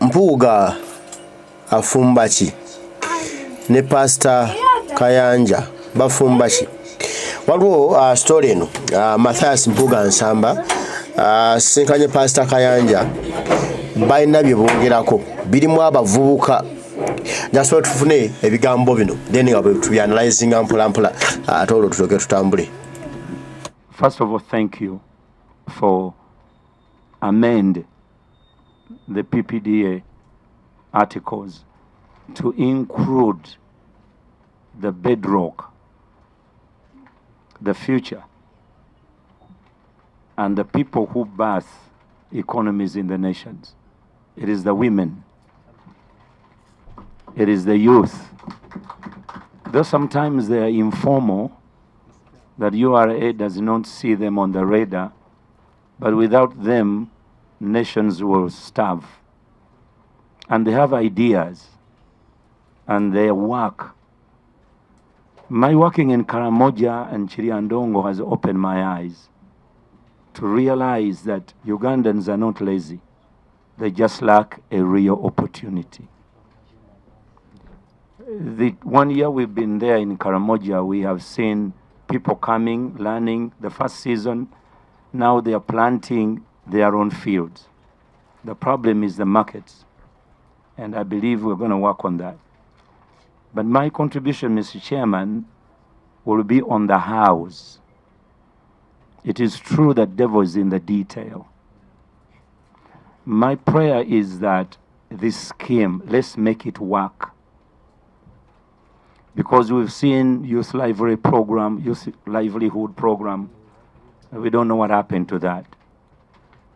Mpuuga afumbachi ne Pastor Kayanja bafumbachi. Waliwo story eno Mathias Mpuuga Nsamba sinkanye Pastor Kayanja balina bye bongerako birimu abavubuka njasobola tufune ebigambo bino then nga bwe tubyanalizing mpola ate olwo tutoke tutambule. First of all, thank you for amend the PPDA articles to include the bedrock, the future, and the people who birth economies in the nations. It is the women. It is the youth. Though sometimes they are informal, that URA does not see them on the radar, but without them, nations will starve. And they have ideas, and their work. My working in Karamoja and Chiriandongo has opened my eyes to realize that Ugandans are not lazy. They just lack a real opportunity. The 1 year we've been there in Karamoja, we have seen people coming, learning the first season. Now they are planting their own fields. The problem is the markets. And I believe we're going to work on that. But my contribution, Mr. Chairman, will be on the house. It is true that devil is in the detail. My prayer is that this scheme, let's make it work. Because we've seen youth livelihood program, we don't know what happened to that.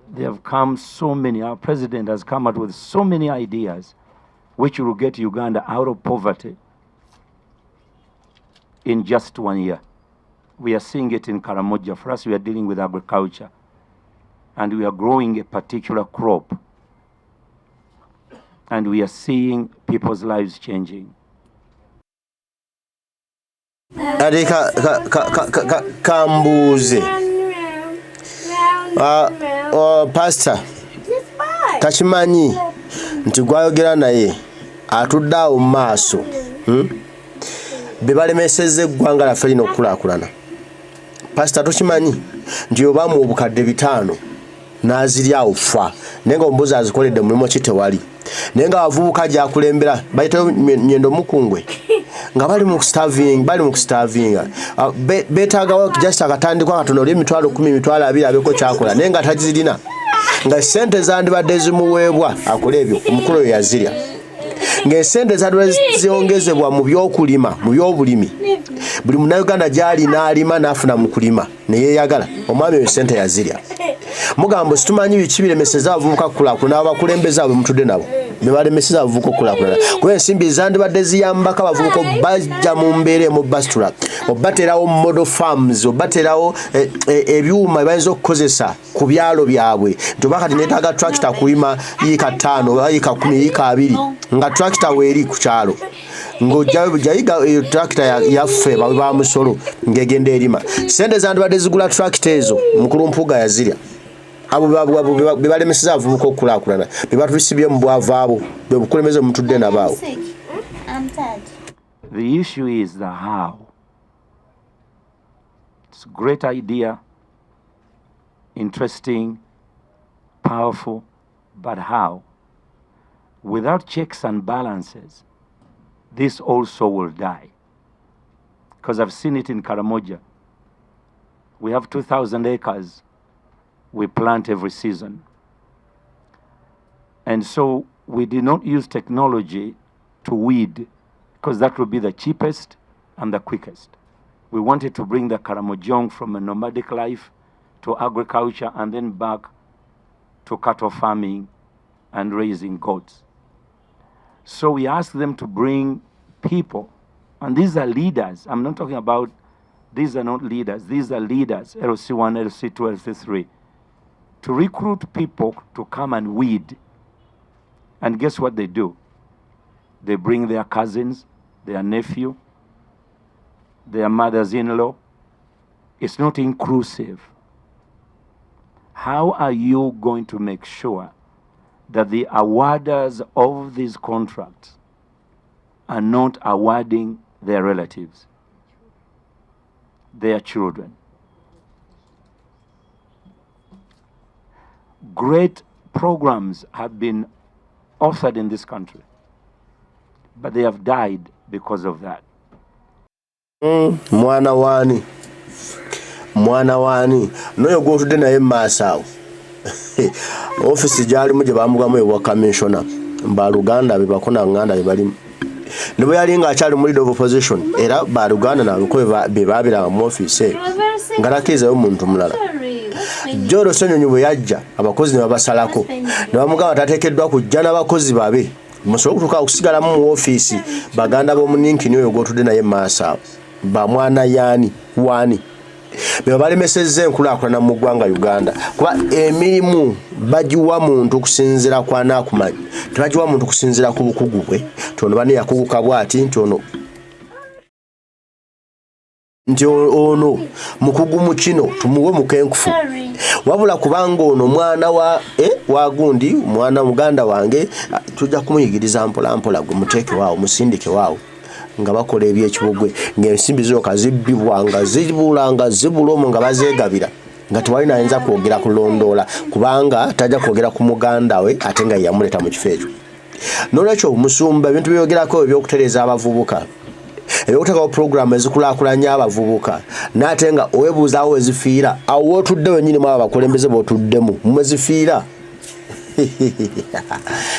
There have come so many, our president has come out with so many ideas which will get Uganda out of poverty in just 1 year. We are seeing it in Karamoja. For us, we are dealing with agriculture, and we are growing a particular crop, and we are seeing people's lives changing. Kambuze Pastor takimanyi nti gwayogera naye atudde awo mu maaso be balemesezza eggwanga laffe lino okukulaakulana. Pastor tokimanyi nti oba mu obukadde 5 n'azirya awo fa naye nga omubuzi azikoledde mulimu ki tewali naye nga abavubuka gyakulembera bayitayo Nyendo Mukungwe nga bali mu starvinga beetaagawo just akatandikwa katono oli 10,000 20,000 abeko kyakola naye nga tagirina nga sente zandibadde zimuweebwa akola ebyo omukulu oyo yazirya ng'esente zandibadde ziyongezebwa mu byokulima mu byobulimi buli munnayuganda gy'ali n'alima n'afuna mu kulima ne yeeyagala omwami oyo sente yazirya. Mugambo situmanyi biki biremeseza abavubuka kukulaakulana n'abakulembeze abo mutudde nabo be balemeseza abavubuka okukulaakulana kuba ensimbi zandibadde ziyambako abavubuka bajja mu mbeera mu basitula obaterawo model farms obaterawo ebyuma bayinza okukozesa ku byalo byabwe nti oba kati neetaaga tractor kulima yiika 5 yiika 10 yiika 2 nga tractor weeri ku kyalo ng'ojjayiga tractor yaffe ba musolo ng'egenda erima sente zandibadde zigula tractor ezo mukulu Mpuuga yazirya abo be balemeseza abavubuka okukulaakulana be batulisibye mu bwavu abo be bukulembeze mutudde nabaawo. The issue is the how. It's a great idea, interesting, powerful, but how? Without checks and balances, this also will die. Because I've seen it in Karamoja. We have 2,000 acres we plant every season. And so we did not use technology to weed, because that would be the cheapest and the quickest. We wanted to bring the Karamojong from a nomadic life to agriculture and then back to cattle farming and raising goats. So we asked them to bring people, and these are leaders. I'm not talking about, these are not leaders, these are leaders, LC1, LC2, LC3, to recruit people to come and weed. And guess what they do? They bring their cousins, their nephew, their mothers-in-law. It's not inclusive. How are you going to make sure that the awarders of these contracts are not awarding their relatives, their children. Great programs have been authored in this country, but they have died because of that. Mwana wani noyo gwotudde naye maasawo ofisi gyali muje bamugamu ewa commissioner mbaluganda bebakona nganda bebalimu nibo yali nga akyali mu leader of opposition era baluganda nabiko bebabira mu office nga Nakiriza y'omuntu mulala Joro Ssenyonyi bwe yajja abakozi ne babasalako ne bamugamba tateekeddwa kujja n'abakozi babe musobola okutuuka okusigala mu office baganda b'omuninkini oyo gwotudde naye maasawo bamwana yani wani beba balemesezza enkulaakulana mu ggwanga Uganda kuba emirimu bagiwa muntu kusinziira kwa naakumanyi tebagiwa muntu kusinziira ku bukugu bwe tono bane yakuguka bwati nti ono mukugu mu kino tumuwe mukenkufu wabula kubanga ono mwana wa gundi mwana muganda wange tujja kumuyigiriza mpola gwe muteeke waawo musindike waawo nga bakola ebyekibugwe ng'ensimbi zooka zibbibwanga zibulanga zibulomo nga bazeegabira nga tewali nayinza kwogera kulondoola kubanga tajja kwogera ku muganda we ate nga yamuleta mu kifo ekyo n'olwekyo omusumba ebintu byogerako ebyokutereeza abavubuka ebyokuteekawo puroguramu ezikulaakulanya abavubuka n'ate nga owebuuzaawo wezifiira awo wootudde wennyini mu abo abakulembeze b'otuddemu mwezifiira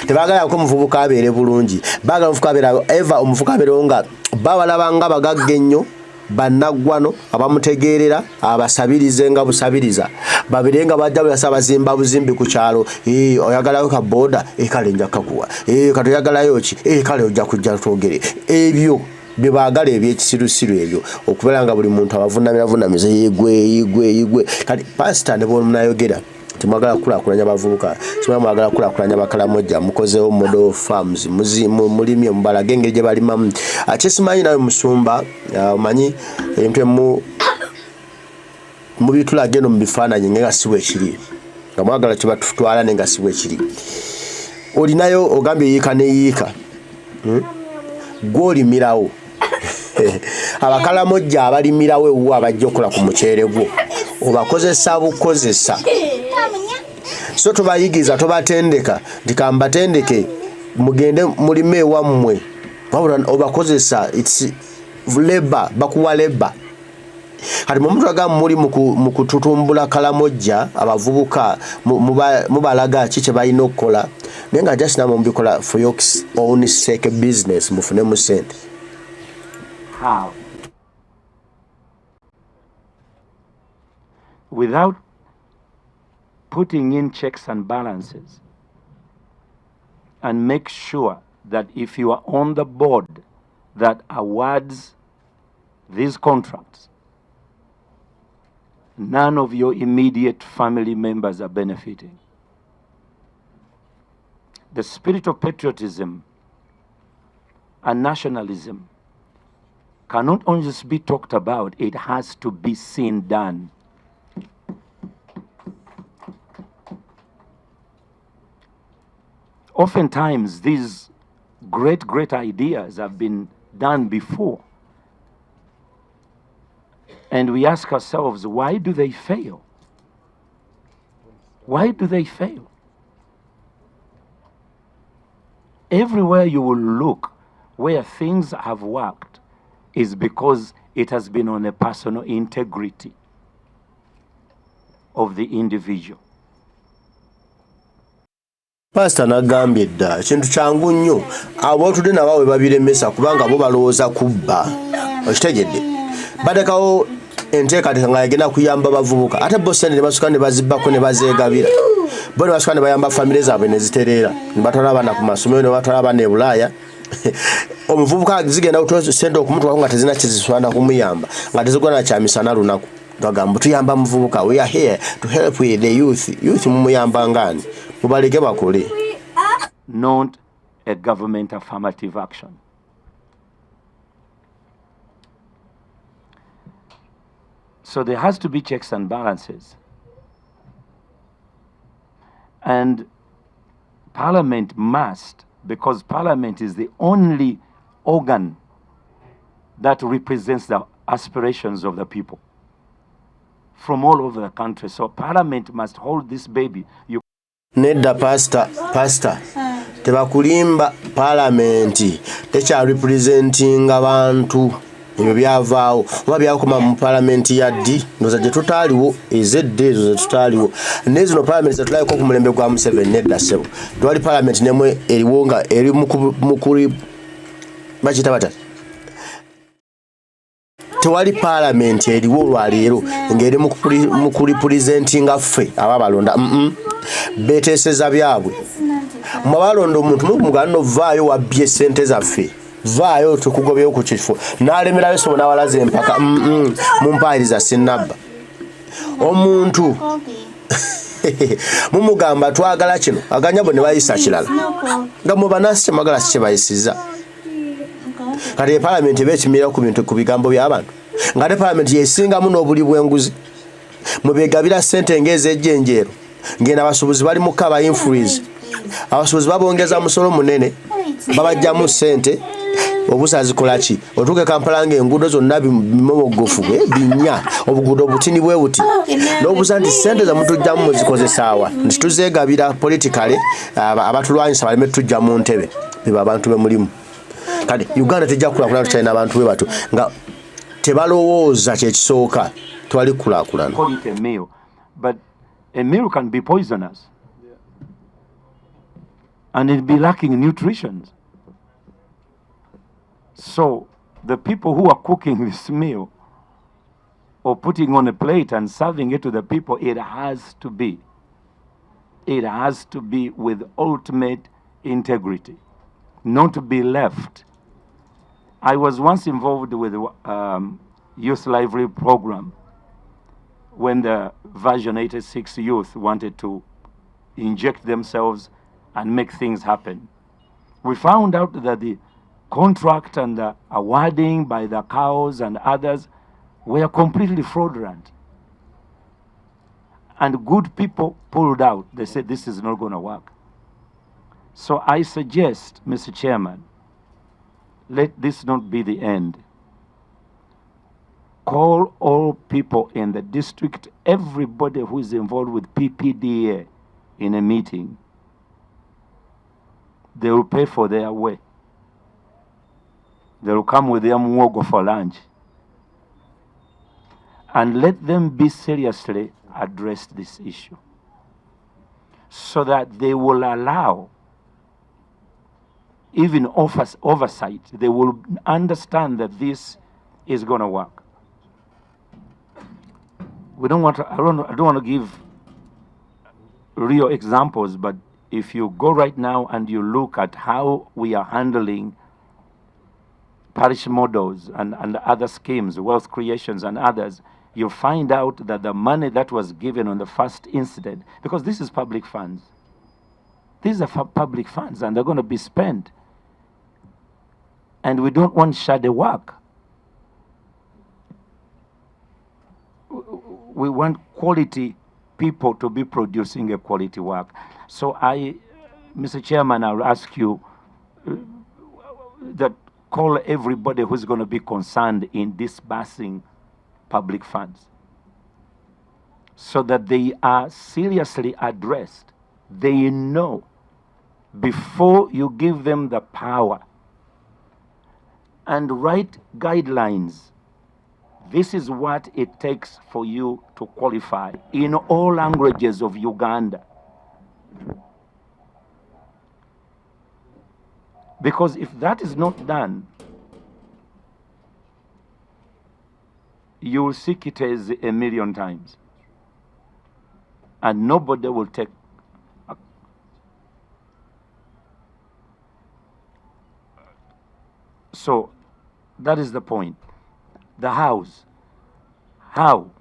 tebaagala ko omuvubuka abeere bulungi baagala omuvubuka abeera eva omuvubuka abeerewo nga babalaba nga bagagga ennyo bannaggwano abamutegeerera abasabirize nga busabiriza babire nga bajja bulasa bazimba buzimbi ku kyalo oyagalayo ka boda kale nja kakuwa kati oyagalayo ki kale ojja kujja twogere ebyo bye baagala ebyekisirusiru ebyo okubeera nga buli muntu abavunamiravunnamiza yigwe kati pasita ne bomunayogera timwagala kulaakulanya abavubuka timwagala kulaakulanya Bakalamojja mukozeewo model farms mulimye mubalage engeri gye balimamu kyesimanyi nawe musumba omanyi ebintu mubitulage eno mu bifaananyi nga si bwe kiri nga mwagala kye batutwala ne nga si bwe kiri olinayo ogambye yiika ne yiika gwolimirawo Abakalamojja abalimirawo ewo abajja okukola ku muceere gwo obakozesa bukozesa so tobayigiza tobatendeka ndikambatendeke mugende mulime wammwe wabula obakozesa it's labor bakuwa labor kati omuntu agamba muri mu kututumbula Kalamojja abavubuka mubalaga ki kye balina okukola naye nga just namwe mubikola for your own sake business mufunemu sente. How? Without putting in checks and balances and make sure that if you are on the board that awards these contracts, none of your immediate family members are benefiting. The spirit of patriotism and nationalism cannot only just be talked about, it has to be seen done. Oftentimes, these great ideas have been done before. And we ask ourselves, why do they fail? Why do they fail? Everywhere you will look where things have worked is because it has been on a personal integrity of the individual. Pastor nagambye dda ekintu kyangu nnyo abootudde nabo babiremesa kubanga bo balowooza kubba okitegedde badekawo enteekateeka nga yagenda kuyamba bavubuka ate bo sente ne basuka ne bazibbako ne bazeegabira bo ne basuka ne bayamba famire zaabwe ne zitereera ne batwala abaana ku masomero ne batwala abaana e Bulaaya omuvubuka zigenda kutola sente okumutwako nga tezina kiziswana kumuyamba nga tezigwana kyamisana lunaku bagamba tuyamba muvubuka we are here to help with the youth mumuyamba ngani mubaleke bakole. Not a government affirmative action. So there has to be checks and balances. And Parliament must, because Parliament is the only organ that represents the aspirations of the people from all over the country. So Parliament must hold this baby. Nedda pastor tebakulimba Parliament techa representing abantu ebyo byavaawo oba byakoma mu Parliament ya ddi ndoza gye tutaaliwo ezedde ezo ze tutaaliwo nezino Parliament zetulaliko ku mulembe gwa Museveni nedda ssebo twali Parliament nemwe eriwo nga eri mukuri bakita bata tewali Parliament eriwo olwaleero ng'eri mukuri presentinga ffe ababalonda beteeseza byabwe mwabalonda omuntu mugano vaayo wabbye ssente zaffe vaayo tukugobyeyo ku kifo n'alemera besobo n'awalaza empaka mumpaayiriza sinnabba omuntu mumugamba twagala kino aganyabo ne bayisa kirala nga mubanasi kyemagala si kyebayisiza kati Parliament beekimira ku bigambo by'abantu nga ne Parliament yesingamu n'obuli bw'enguzi mubegabira ssente ng'ez'ejjenjeero ngena abasuubuzi bali mu kaba influence abasuubuzi babongeza musolo munene babajjamu ssente obusazi kolaki otuke Kampala ng'enguudo zonna bimogofu binnya obuguudo obutini bwe buti n'obuza nti ssente zamutujjamu muzikozesaawa nti tuzeegabira politikale abatulwanyisa baleme tujja mu ntebe beba abantu be mulimu kati Uganda tejja kulaakulana tukyalina abantu be bato nga tebalowooza kyekisooka twali kulaakulana. But a meal can be poisonous, and it be lacking nutrition. So the people who are cooking this meal or putting on a plate and serving it to the people, it has to be with ultimate integrity, not to be left. I was once involved with the Youth Library program when the Version 86 youth wanted to inject themselves and make things happen. We found out that the contract and the awarding by the cows and others were completely fraudulent. And good people pulled out. They said this is not going to work. So I suggest, Mr. Chairman, let this not be the end. Call all people in the district, everybody who is involved with PPDA in a meeting. They will pay for their way. They will come with their muogo for lunch. And let them be seriously address this issue so that they will allow even oversight. They will understand that this is going to work. We don't want to, I don't want to give real examples, but if you go right now and you look at how we are handling parish models and other schemes, wealth creations and others, you'll find out that the money that was given on the first incident, because this is public funds. These are public funds and they're going to be spent. And we don't want shadow work. We want quality people to be producing a quality work. So Mr. Chairman, I'll ask you that call everybody who's going to be concerned in disbursing public funds so that they are seriously addressed. They know before you give them the power and write guidelines. This is what it takes for you to qualify in all languages of Uganda. Because if that is not done, you will seek it as 1,000,000 times. And nobody will take. So that is the point. The house. How?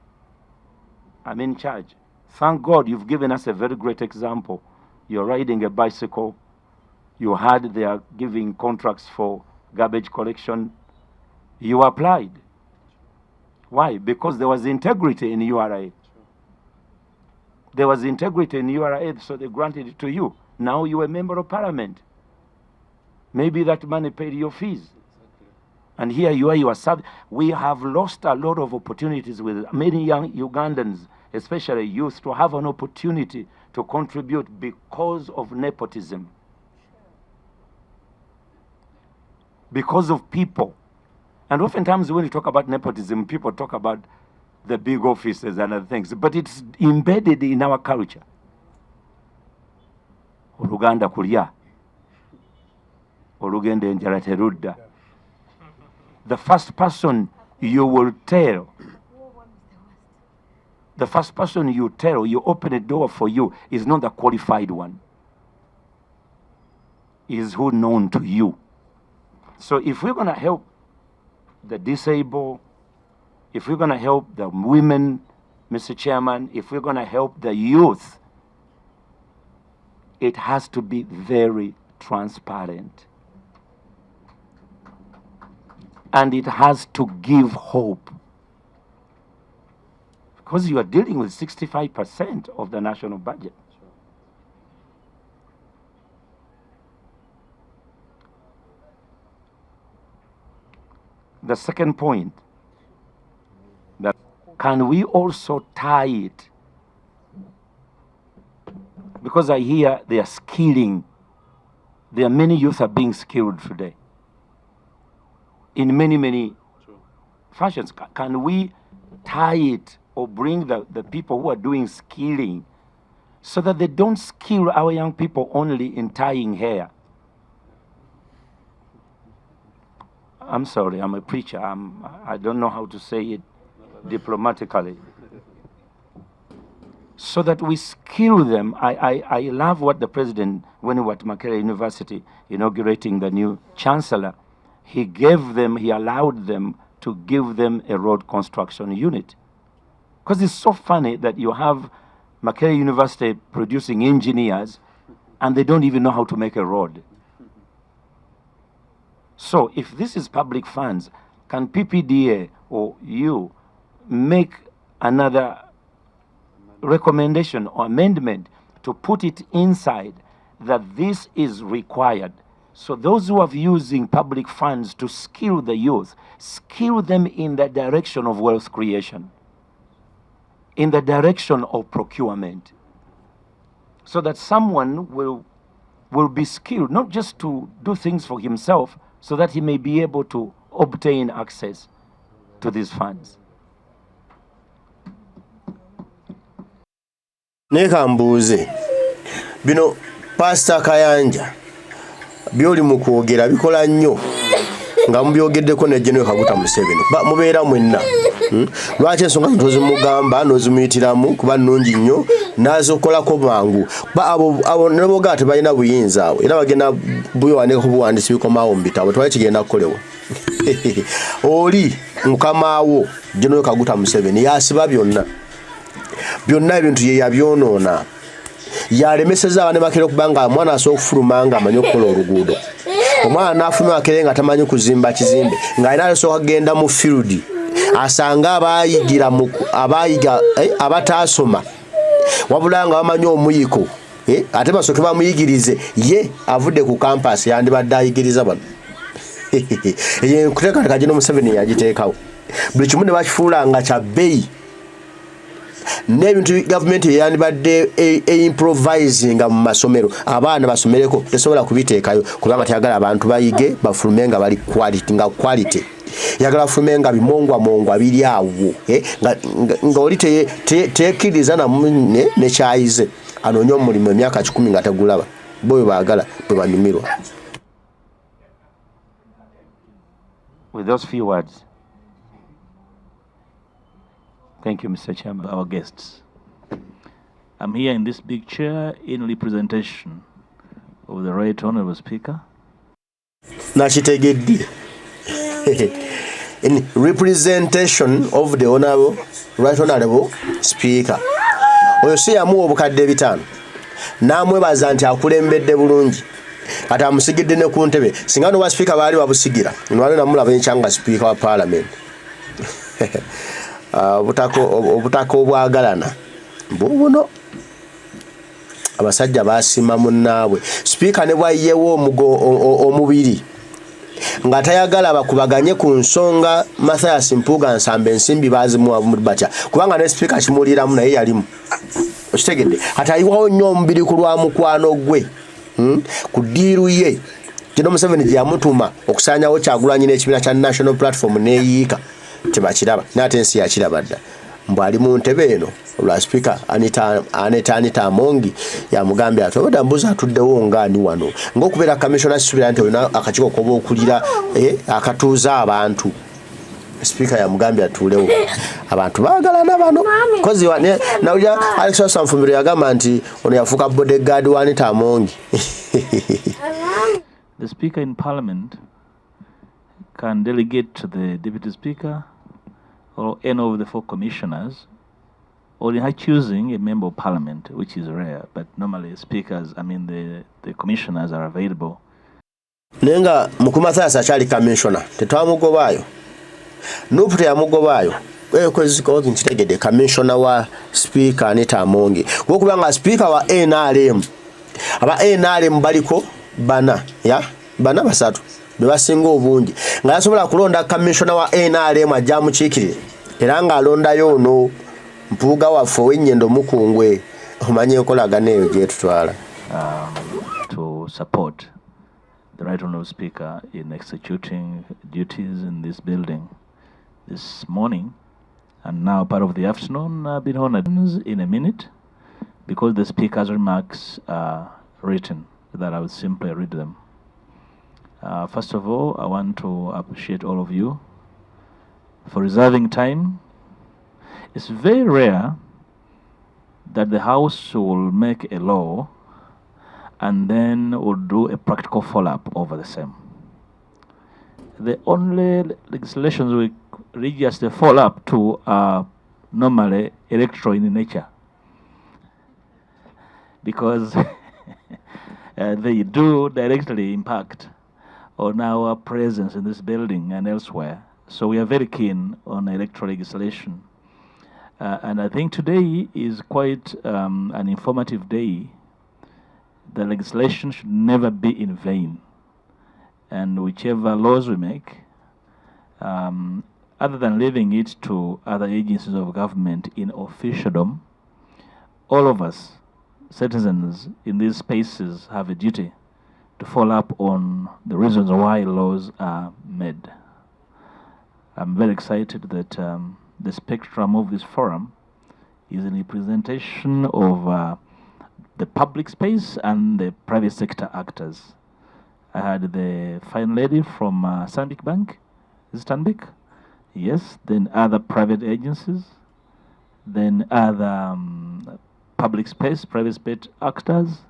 I'm in charge. Thank God you've given us a very great example. You're riding a bicycle. You heard they are giving contracts for garbage collection. You applied. Why? Because there was integrity in URA. There was integrity in URA, so they granted it to you. Now you're a member of parliament. Maybe that money paid your fees. And here you are, we have lost a lot of opportunities with many young Ugandans, especially youth, to have an opportunity to contribute because of nepotism. Because of people. And oftentimes when you talk about nepotism, people talk about the big offices and other things, but it's embedded in our culture. Oluganda kulya. Olugenda enjala terudda. The first person you will tell, you open a door for you, is not the qualified one. Is who known to you. So if we're going to help the disabled, if we're going to help the women, Mr. Chairman, if we're going to help the youth, it has to be very transparent. And it has to give hope. Because you are dealing with 65% of the national budget. The second point, that can we also tie it? Because I hear they are skilling. There are many youth are being skilled today. In many fashions. Can we tie it or bring the people who are doing skilling so that they don't skill our young people only in tying hair? I'm sorry, I'm a preacher. I don't know how to say it diplomatically. So that we skill them. I love what the president, when he was at Makerere University, inaugurating the new chancellor, he allowed them to give them a road construction unit. Because it's so funny that you have Makerere University producing engineers and they don't even know how to make a road. So if this is public funds, can PPDA or you make another recommendation or amendment to put it inside that this is required? So those who are using public funds to skill the youth, skill them in the direction of wealth creation, in the direction of procurement, so that someone will be skilled, not just to do things for himself, so that he may be able to obtain access to these funds. Nekambuuze bino Pastor Kayanja byoli mu kwogera bikola nnyo nga mubyogeddeko ne General Kaguta Museveni mubeera mwenna lwaki ensonga tozimugamba n'ozimuyitiramu kuba nnungi nnyo n'azokolako mangu abo neboga tebalina buyinza awo era bagenda buyowaneko buwandiisi bikomaawo mu bitabo tewali kigenda kukolebwa oli mukamaawo General Kaguta Museveni yasiba byonna ebintu ye yabyonoona yalemeseza abane bakere okubanga mwana asobola okufuluma nga amanyi okukola oluguudo omwana n'afuluma akere nga tamanyi kuzimba kizimbe ng'alina asobola kugenda mu field asanga abayiga abataasoma wabula nga bamanyi omuyiko ate basooke bamuyigirize ye avudde ku campus yandibadde ayigiriza bano eyo enkuteekateeka gino Museveni yagiteekawo buli kimu ne bakifuula nga kya bbeeyi n'ebintu gavumenti yandibadde improvisinga mu masomero abaana basomereko tesobola kubiteekayo kubanga teyagala abantu bayige bafulume nga bali quality yagala bafulume nga bimongwamongwa biri awo nga oli tekkiriza ne kyayize anoonya omulimu emyaka 10 nga tegulaba boyo baagala bwe banyumirwa. With those few words, thank you, Mr. Chairman. Our guests. I'm here in this big chair in representation of the Right Honorable Speaker. Nakitegedde. In representation of the Right Honorable Speaker. Oyo si yamuwa obukadde 5. Namwebaza nti akulembedde bulungi. Kati amusigidde ne ku ntebe. Singa no Speaker baali babusigira. Nwale namulaba enkyanga Speaker wa Parliament. Obutako obwagalana buno abasajja basima munnaabwe speaker ne bwayewo omubiri nga tayagala bakubaganye ku nsonga Mathias Mpuuga nsambe ensimbi bazimuwa mu batya kubanga ne speaker kimuliramu naye yalimu okitegedde atayiwawo nnyo omubiri ku lwa mukwano gwe ku ddiiru ye kino Museveni gye yamutuma okusaanyawo Kyagulanyi n'ekibiina kya National Platform neeyiika tebakiraba n'ate ensi yakiraba dda mbu ali mu ntebe eno olwa speaker Anita Amongi yamugambye ati obadde mbuzi atuddewo ngaani wano ng'okubeera commissioner kisuubira nti olina akakiiko koba okulira akatuuza abantu speaker yamugambye atuulewo abantu baagalana bano kozi nawulira Alex Osamfumbiro yagamba nti ono yafuuka bodyguard wa Anita Amongi. The Speaker in Parliament can delegate to the Deputy Speaker or any of the 4 commissioners, or in her choosing a member of Parliament, which is rare, but normally speakers, the commissioners are available. Nenga Mukumathias akyali commissioner tetwamugobaayo nupu teyamugobaayo kwezikozi nkitegedde commissioner wa speaker Anita Amongi gwokubanga speaker wa NRM aba NRM baliko bana basatu bebasinga obungi nga yasobola kulonda commissioner wa NRM ajja mukiikirire era nga alondayo ono Mpuuga waffe ow'ennyendo mukungwe omanyi enkolagana eyo gyetutwala. To support the Right Honourable Speaker in executing duties in this building this morning and now part of the afternoon. I've been honoured in a minute because the Speaker's remarks are written, that I would simply read them. First of all, I want to appreciate all of you for reserving time. It's very rare that the House will make a law and then will do a practical follow-up over the same. The only legislations we reach as the follow-up to are normally electoral in nature, because they do directly impact on our presence in this building and elsewhere. So we are very keen on electoral legislation. And I think today is quite an informative day. The legislation should never be in vain. And whichever laws we make, other than leaving it to other agencies of government in officialdom, all of us, citizens in these spaces, have a duty to follow up on the reasons why laws are made. I'm very excited that the spectrum of this forum is a representation of the public space and the private sector actors. I had the fine lady from Stanbic Bank. Is it Stanbic? Yes. Then other private agencies. Then other public space, private space actors.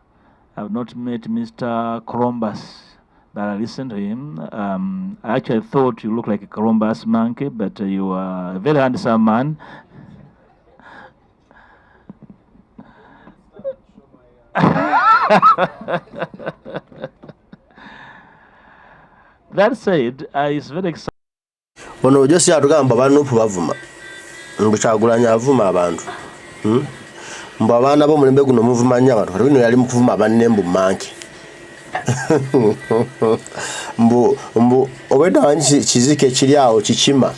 I've not met Mr. Columbus, but I listened to him. I actually thought you looked like a Columbus monkey, but you are a very handsome man. That said, it's very exciting. Ono ojosi atugamba banupu bavuma mbu Kyagulanyi avuma abantu mbu abaana b'omulembe guno muvuma nnyo abantu kati bino yali mu kuvuma banne mbu manke mbu obwedda wanyi kizike kiri awo kikima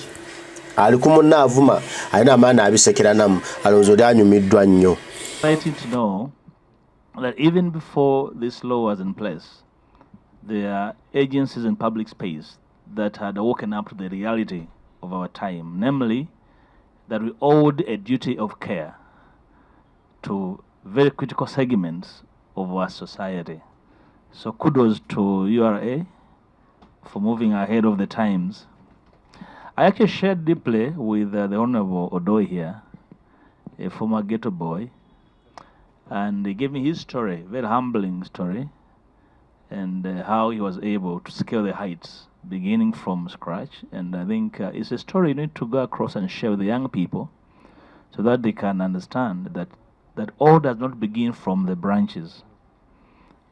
ali ku munna avuma alina amaani abisekera namu alowooza oli anyumiddwa nnyo. Exciting to know that even before this law was in place, there are agencies in public space that had woken up to the reality of our time, namely that we owed a duty of care to very critical segments of our society. So kudos to URA for moving ahead of the times. I actually shared deeply with the Honorable Odoi here, a former ghetto boy, and he gave me his story, very humbling story, and how he was able to scale the heights beginning from scratch. And I think it's a story you need to go across and share with the young people so that they can understand that all does not begin from the branches.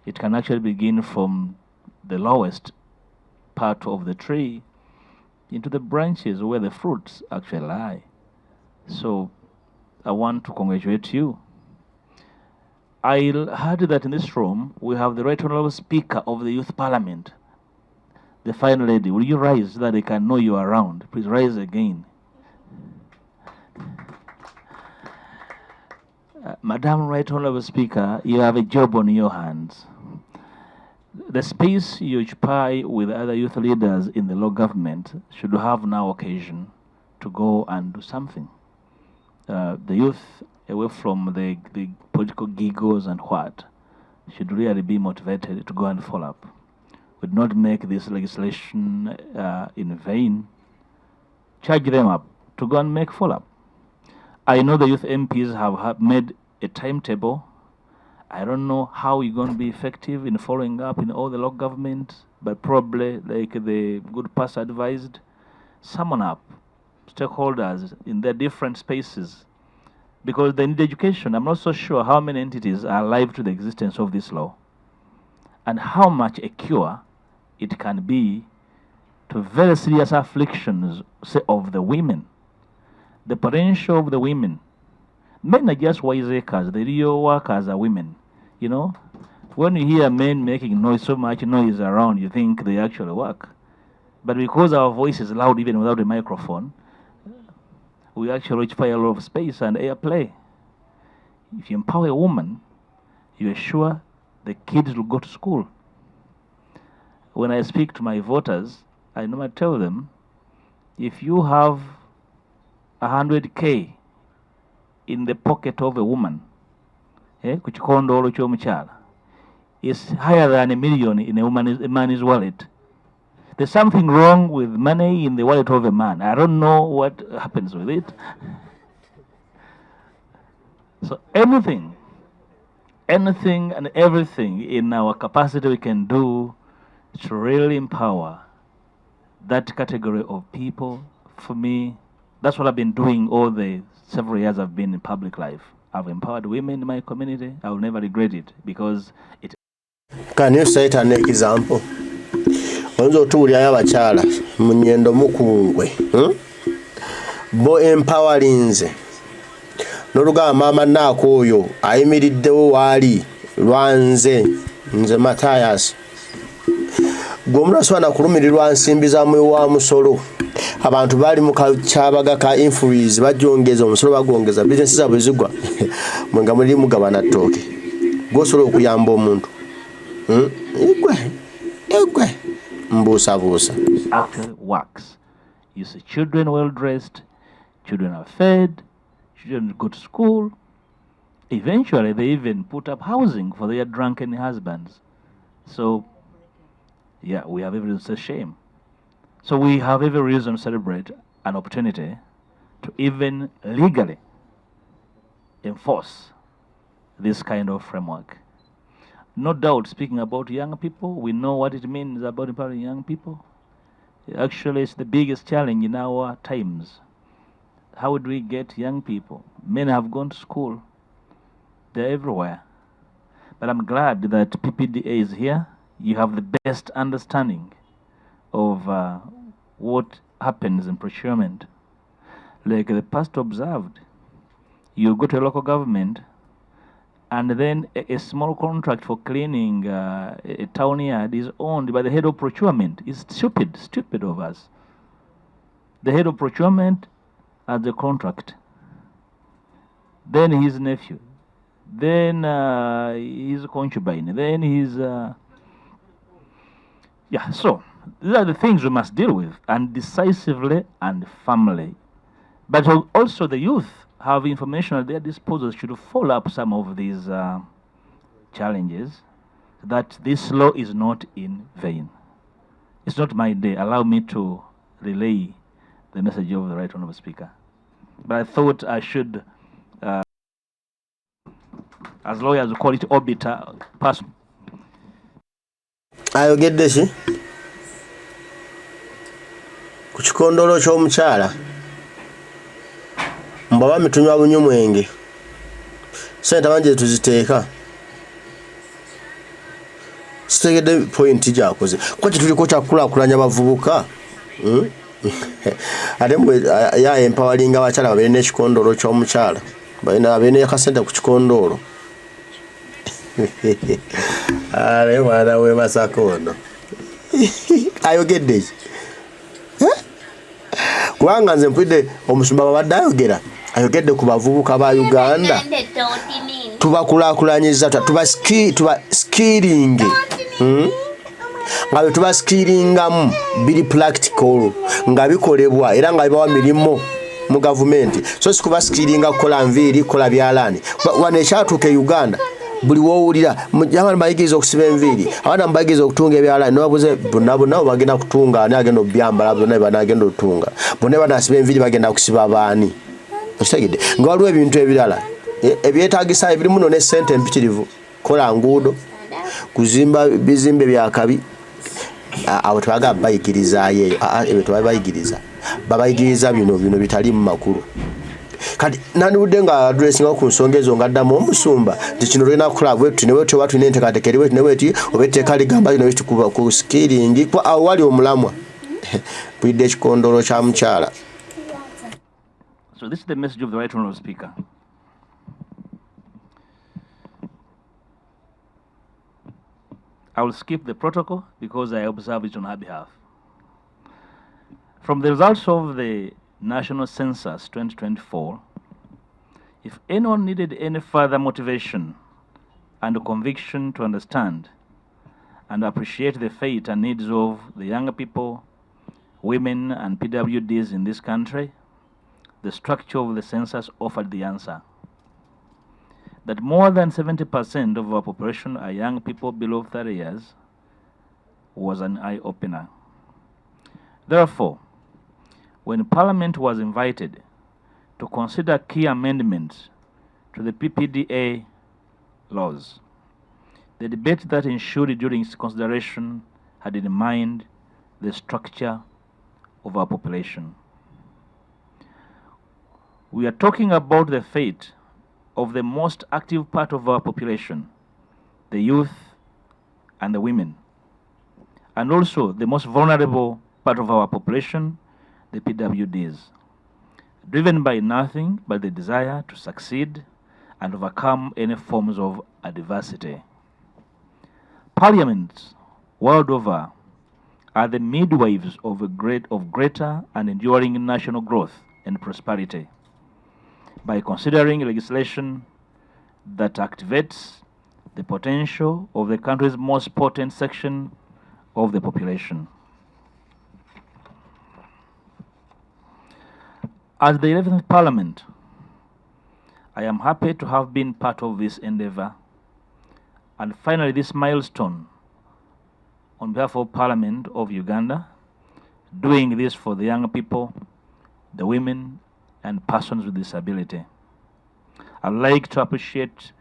It can actually begin from the lowest part of the tree into the branches where the fruits actually lie. So I want to congratulate you. I heard that in this room we have the Right Honorable Speaker of the Youth Parliament, the fine lady. Will you rise so that they can know you are around? Please rise again. Madam Right Honorable Speaker, you have a job on your hands. The space you occupy with other youth leaders in the local government should have now occasion to go and do something. The youth, away from the political giggles and what, should really be motivated to go and follow up. Would not make this legislation in vain. Charge them up to go and make follow-up. I know the youth MPs have made a timetable. I don't know how you're going to be effective in following up in all the local governments, but probably, like the good pastor advised, summon up stakeholders in their different spaces, because they need education. I'm not so sure how many entities are alive to the existence of this law and how much a cure it can be to very serious afflictions, say, of the women. The potential of the women. Men are just wiseacres. The real workers are women. You know, when you hear men making noise, so much noise around, you think they actually work. But because our voice is loud even without a microphone, we actually occupy a lot of space and airplay. If you empower a woman, you are sure the kids will go to school. When I speak to my voters, I normally tell them, if you have 100K in the pocket of a woman, kuchikondolo chomuchala, is higher than $1 million in a man's wallet. There's something wrong with money in the wallet of a man. I don't know what happens with it. So anything and everything in our capacity we can do to really empower that category of people. For me, that's what I've been doing all the several years I've been in public life. I've empowered women in my community. I will never regret it because it. Can you cite an example? Onzo tuulyayo abakyala mu nnyendo mukungwe bo empoweringze n'olugamba maama naako oyo ayimiriddewo waali lwanze nze Mathias gwe omuntu asobola kulumirirwa nsimbi za mwe wa musolo. Abantu bali mu kyabaga ka influence bajongeza omusolo bagongeza bizinesi zaabwe zigwa mwenga muli mugabana ttooke gwosobola okuyamba omuntu igwe mbuusabuusa. Actually works. You see children well dressed, children are fed, children go to school. Eventually they even put up housing for their drunken husbands. So yeah, we have every reason to say shame. So we have every reason to celebrate an opportunity to even legally enforce this kind of framework. No doubt, speaking about young people, we know what it means about empowering young people. Actually, it's the biggest challenge in our times. How do we get young people? Men have gone to school. They're everywhere. But I'm glad that PPDA is here. You have the best understanding of what happens in procurement. Like the pastor observed, you go to a local government and then a small contract for cleaning a town yard is owned by the head of procurement. It's stupid of us. The head of procurement has the contract, then his nephew, then his concubine, then his yeah. So these are the things we must deal with, and decisively and firmly. But also the youth have information at their disposal should follow up some of these challenges, that this law is not in vain. It's not my day. Allow me to relay the message of the Right Honorable Speaker. But I thought I should, as lawyers, we call it obiter person. Ayogedde ki ku kikondolo ky'omukyala mbaba mitunywa bunywa mwenge sente banje tuziteeka sitegedde point gyakoze kwaki tuliko kyakulaakulanya bavubuka ate mwe ya empowering abakyala babeere n'ekikondolo ky'omukyala babeere n'akasente ku kikondolo Ale mwana we Masakono. Ayogedde. Kubanga nze mpulidde omusumba babadde ayogera. Ayogedde ku bavubuka ba Uganda. Tubakulaakulanyiza tuba skilling. Nga tuba skillingamu biri practical nga bikolebwa era nga bibawa milimo mu government. So sikuba skillinga kukola nviiri kola byalani. Wane kyatuuka Uganda buli wowulira abantu bayigiriza okusiba enviiri, abantu bayigiriza okutunga ebyalani, nobabuze bonna bagenda kutunga ani agenda obyambala, bonna banagenda otunga, bonna banasiba enviiri bagenda kusiba abaani. Okitegedde nga waliwo ebintu ebirala ebyetaagisa ebirimu ne ssente empitirivu, kola nguudo, kuzimba bizimbe byakabi. Abo tebaga bayigirizayo, ebyo tebabayigiriza, babayigiriza bino bitali mu makulu. Kati nani budde nga addressinga ku nsonga ezo ngaddamu omusumba nti kino tulina kukola bwetu ne bwetu watu n'enteekateeka bwetu ne bwetu obetteeka ligamba lino bwetu ku skilling kwa awali omulamwa bulidde ekikondolo kya mukyala. So this is the message of the Right Honourable Speaker. I will skip the protocol because I observe it on her behalf. From the results of the National Census 2024, if anyone needed any further motivation and conviction to understand and appreciate the fate and needs of the younger people, women, and PWDs in this country, the structure of the census offered the answer. That more than 70% of our population are young people below 30 years was an eye-opener. Therefore, when Parliament was invited to consider key amendments to the PPDA laws, the debate that ensued during its consideration had in mind the structure of our population. We are talking about the fate of the most active part of our population, the youth and the women, and also the most vulnerable part of our population, the PWDs, driven by nothing but the desire to succeed and overcome any forms of adversity. Parliaments world over are the midwives of greater and enduring national growth and prosperity by considering legislation that activates the potential of the country's most potent section of the population. As the 11th Parliament, I am happy to have been part of this endeavor and finally this milestone on behalf of Parliament of Uganda, doing this for the young people, the women, and persons with disability. I'd like to appreciate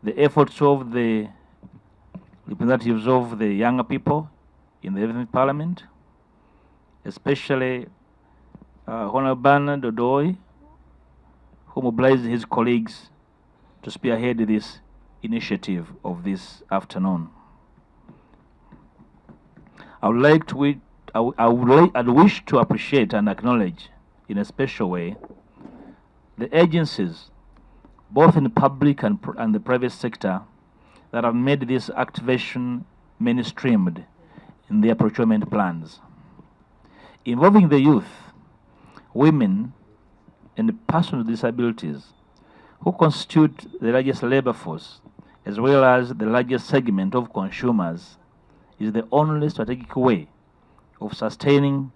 the efforts of the representatives of the younger people in the 11th Parliament, especially Honorable Bernard Dodoi, who mobilized his colleagues to spearhead this initiative of this afternoon. I'd wish to appreciate and acknowledge in a special way the agencies, both in the public and the private sector, that have made this activation mainstreamed in their procurement plans, involving the youth, women, and persons with disabilities, who constitute the largest labor force, as well as the largest segment of consumers, is the only strategic way of sustaining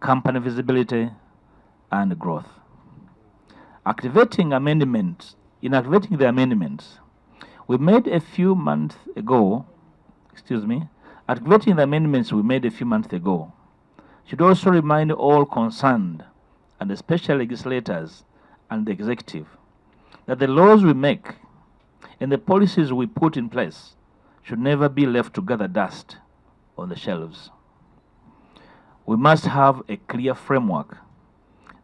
company visibility and growth. Activating the amendments we made a few months ago, activating the amendments we made a few months ago should also remind all concerned, and especially legislators and the executive, that the laws we make and the policies we put in place should never be left to gather dust on the shelves. We must have a clear framework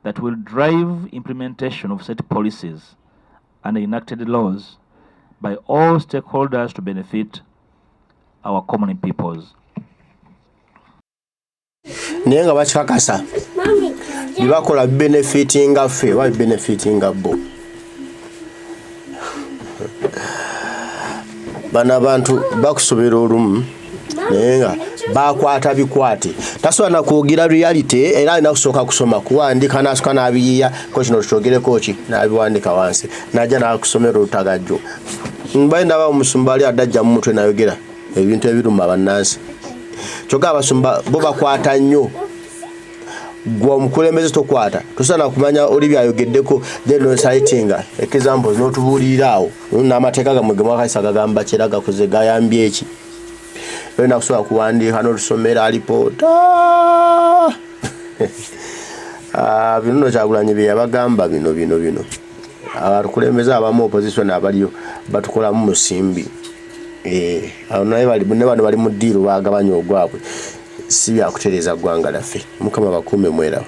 that will drive implementation of set policies and enacted laws by all stakeholders to benefit our common peoples. Nenga bakakasa bibakola benefiting affe wa benefiting abo bana bantu bakusobera olumu nenga bakwata bikwate tasobola nakugira reality era alina kusooka kusoma kuwandika nasuka nabiyiya ko kino tutogereko ki nabiwandika wansi najja nakusomera olutagajjo mbaenda ba omusumba ali adajja mu mutwe nayogera ebintu ebiruma bannansi kyokka abasumba bo bakwata nnyo gwe omukulembeze tokwata tosana kumanya oli byayogeddeko then no citing examples n'otubuuliraawo n'amateeka gamwe ge mwakaisa gagamba kera gakoze gayambye eki wena kusobola kuwandiika n'olusomera alipoota bino no Kyagulanyi bye yabagamba bino abakulembeze abamu opposition abaliyo batukolamu musimbi awo naye bano bali mu ddiiro bagabanya ogwabwe si byakutereeza ggwanga laffe mukama bakuume mweraba